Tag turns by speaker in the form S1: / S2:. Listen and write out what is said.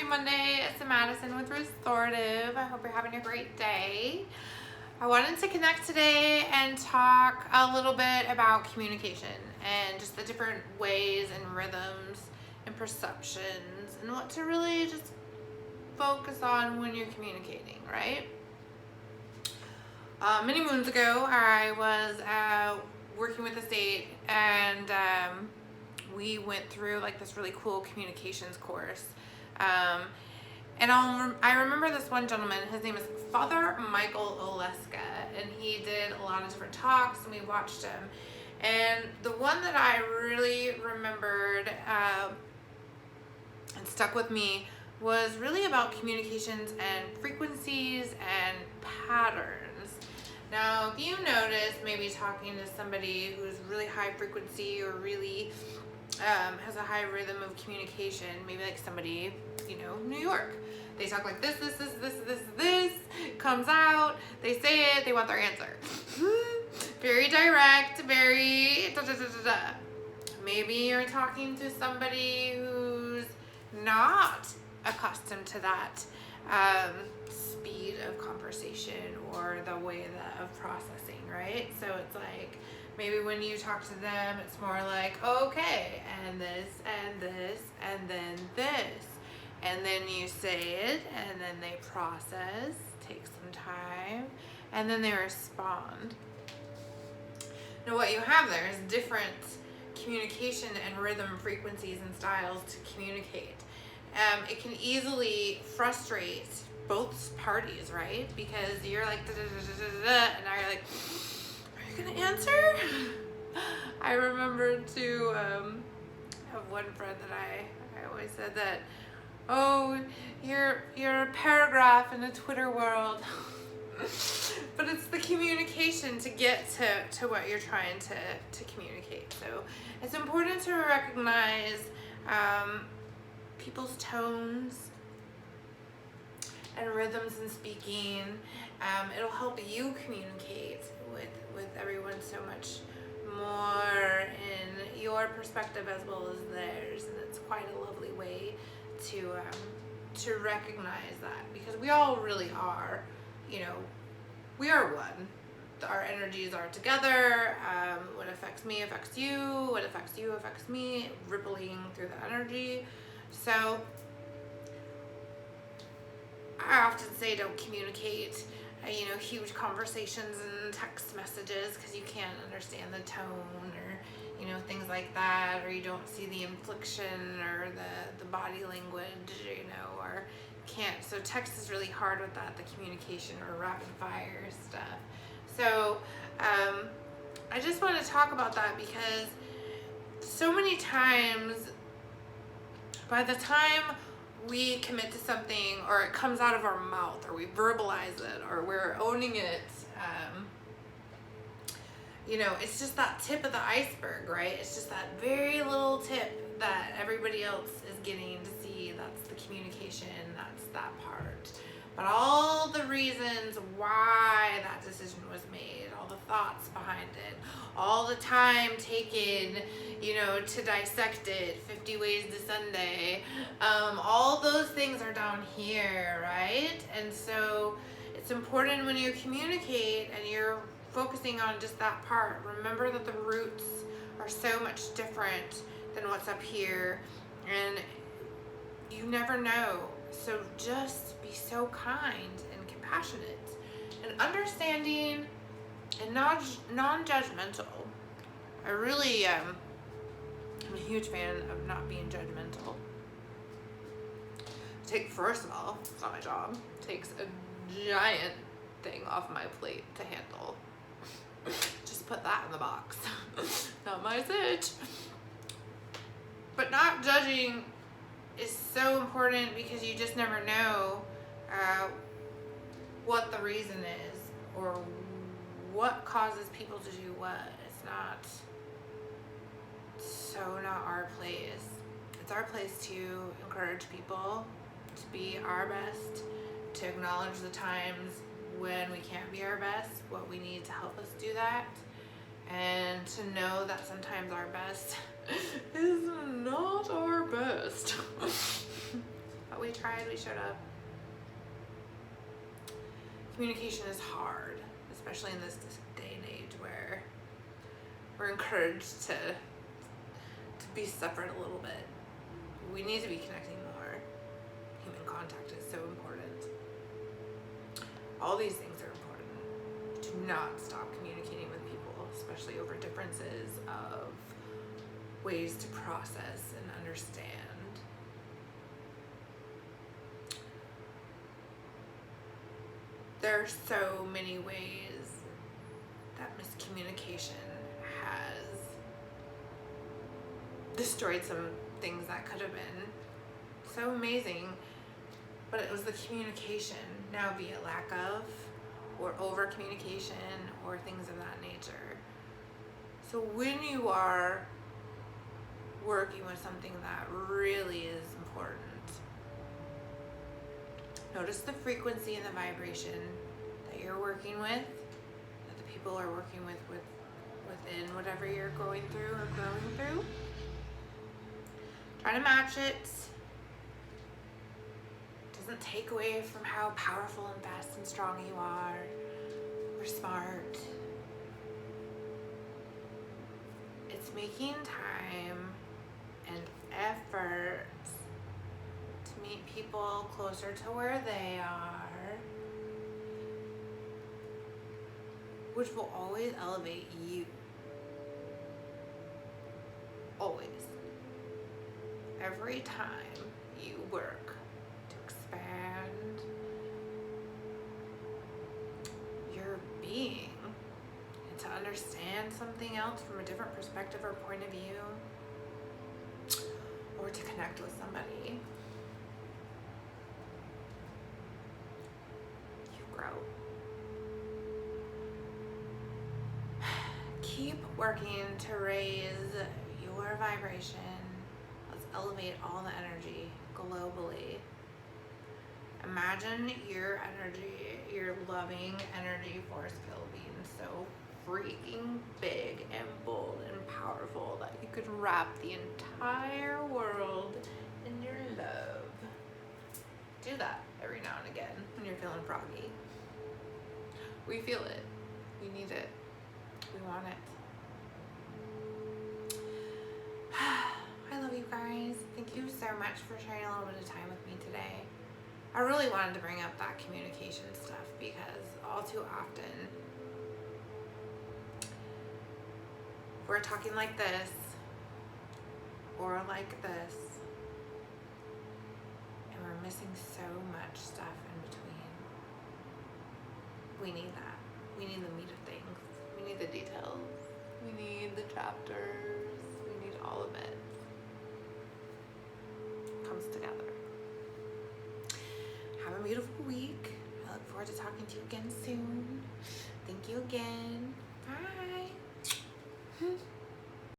S1: Monday. It's Madison with Restorative. I hope you're having a great day. I wanted to connect today and talk a little bit about communication and just the different ways and rhythms and perceptions and what to really just focus on when you're communicating, right? Many moons ago, I was working with the state, and we went through like this really cool communications course. And I remember this one gentleman. His name is Father Michael Oleska, and he did a lot of different talks, and we watched him. And the one that I really remembered and stuck with me was really about communications and frequencies and patterns. Now, if you notice, maybe talking to somebody who's really high frequency or really has a high rhythm of communication, maybe like somebody, New York. They talk like this, comes out, they say it, they want their answer. Very direct, very da-da-da-da-da. Maybe you're talking to somebody who's not accustomed to that speed of conversation or the way of processing, right? So it's like, maybe when you talk to them, it's more like, okay, and this, and this, and then this. And then you say it, and then they process, take some time, and then they respond. Now what you have there is different communication and rhythm frequencies and styles to communicate. It can easily frustrate both parties, right? Because you're like, da-da-da-da-da-da, and now you're like, are you gonna answer? I remember to have one friend that I always said that, oh, you're a paragraph in the Twitter world. But it's the communication to get to what you're trying to communicate. So it's important to recognize people's tones and rhythms in speaking. It'll help you communicate with everyone so much more in your perspective as well as theirs, and it's quite a lovely way to recognize that, because we all really are, we are one. Our energies are together. What affects me affects you. What affects you affects me, rippling through the energy. So I often say don't communicate huge conversations and text messages, because you can't understand the tone or things like that, or you don't see the inflection or the body language, or can't. So text is really hard with that, the communication or rapid fire stuff. So I just want to talk about that, because so many times by the time we commit to something, or it comes out of our mouth, or we verbalize it, or we're owning it, it's just that tip of the iceberg, right? It's just that very little tip that everybody else is getting to see. That's the communication, that's that part. But all the reasons why that decision was made, all the thoughts behind it, all the time taken, to dissect it, 50 Ways to Sunday, all those things are down here, right? And so it's important when you communicate and you're focusing on just that part, remember that the roots are so much different than what's up here, and you never know. So just be so kind and compassionate and understanding and non-judgmental. I really am a huge fan of not being judgmental. First of all, it's not my job. It takes a giant thing off my plate to handle. Just put that in the box. Not my sitch. But not judging is so important, because you just never know what the reason is or what causes people to do what. It's not our place. It's our place to encourage people to be our best, to acknowledge the times when we can't be our best, what we need to help us do that, and to know that sometimes our best is not our best. But we try tried, we showed up. Communication is hard, especially in this day and age where we're encouraged to be separate a little bit. We need to be connecting more. Human contact is so important. All these things are important. Do not stop communicating with people, especially over differences of ways to process and understand. There are so many ways that miscommunication has destroyed some things that could have been so amazing, but it was the communication now via lack of or over communication or things of that nature. So when you are working with something that really is important, notice the frequency and the vibration that you're working with, that the people are working with within whatever you're going through or growing through. Try to match it. Doesn't take away from how powerful and fast and strong you are, or smart. It's making time and effort to meet people closer to where they are, which will always elevate you. Always. Every time you work to expand your being and to understand something else from a different perspective or point of view, or to connect with somebody, you grow. Keep working to raise your vibration. Let's elevate all the energy globally. Imagine your energy, your loving energy force field being so freaking big and bold and powerful that you could wrap the entire world in your love. Do that every now and again when you're feeling froggy. We feel it. We need it. We want it. I love you guys. Thank you so much for sharing a little bit of time with me today. I really wanted to bring up that communication stuff because all too often we're talking like this or like this, and we're missing so much stuff in between. We need that. We need the meat of things. We need the details. We need the chapters. We need all of it. It comes together. Have a beautiful week. I look forward to talking to you again soon. Thank you again. Bye.